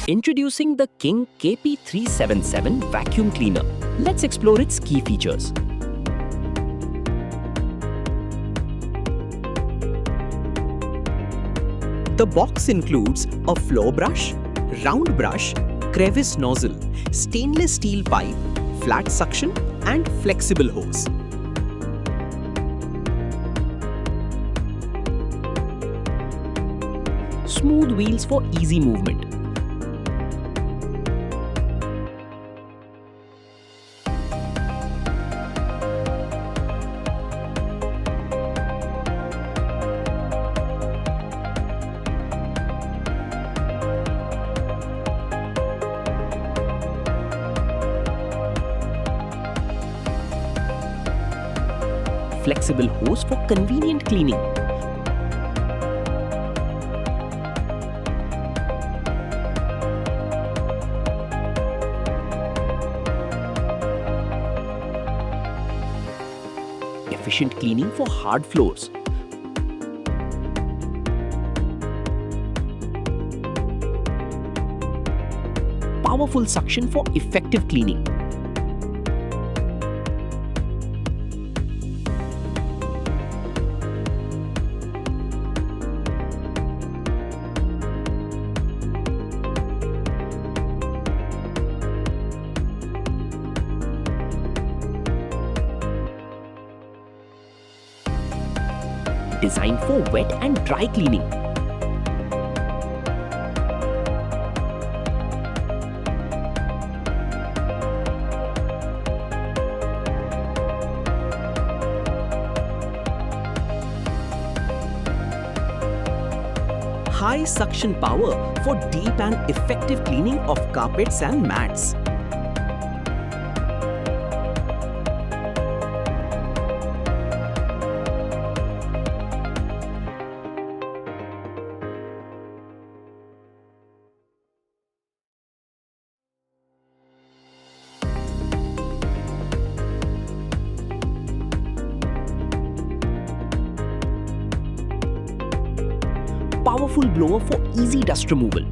Introducing the King KP377 vacuum cleaner. Let's explore its key features. The box includes a floor brush, round brush, crevice nozzle, stainless steel pipe, flat suction, and flexible hose. Smooth wheels for easy movement. Flexible hose for convenient cleaning. Efficient cleaning for hard floors. Powerful suction for effective cleaning. Designed for wet and dry cleaning. High suction power for deep and effective cleaning of carpets and mats. Powerful blower for easy dust removal.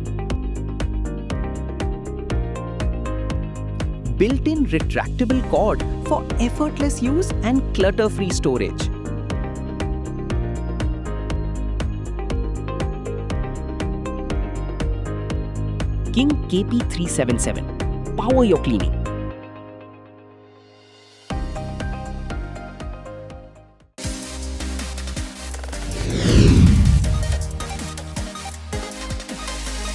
Built-in retractable cord for effortless use and clutter-free storage. King KP377. Power your cleaning.